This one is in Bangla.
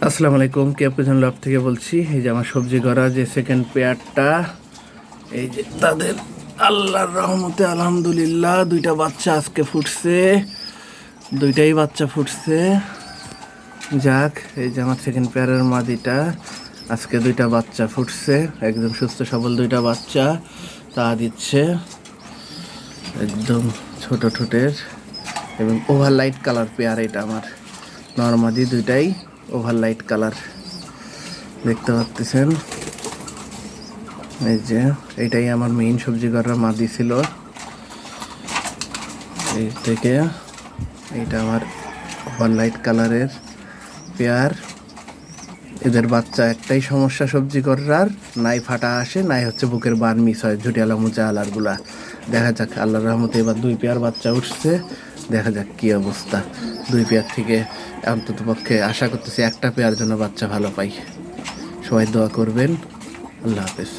আসসালামু আলাইকুম, কেপিজন লাভ থেকে বলছি। এই যে আমার সবজি করা যে সেকেন্ড পেয়ারটা, এই যে তাদের আল্লাহর রহমতে আলহামদুলিল্লাহ দুইটা বাচ্চা আজকে ফুটছে, দুইটাই বাচ্চা ফুটছে। যাক, এই যে আমার সেকেন্ড পেয়ারের মাদিটা আজকে দুইটা বাচ্চা ফুটছে, একদম সুস্থ সবল দুইটা বাচ্চা তা দিচ্ছে, একদম ছোট ঠোঁটের এবং ওভার লাইট কালার পেয়ার। এটা আমার নরমাদি দুইটাই ওভার লাইট কালার দেখতে পাচ্ছেন। এই যে এইটাই আমার মেইন সবজি করার মাদি ছিল। এই থেকে এইটা আমার ওভার লাইট কালারের পেয়ার। এদের বাচ্চা একটাই সমস্যা সবজি করার, নাই ফাটা আসে, নাই হচ্ছে বুকের বার মিস হয়, ঝুটিয়ালা মুচা আলারগুলা। দেখা যাক, আল্লাহর রহমতে এবার দুই পেয়ার বাচ্চা উঠছে, দেখা যাক কি অবস্থা। দুই পেয়ার থেকে অন্তত পক্ষে আশা করতেছি একটা পেয়ার জন্য বাচ্চা ভালো পাই। সবাই দোয়া করবেন। আল্লাহ হাফেজ।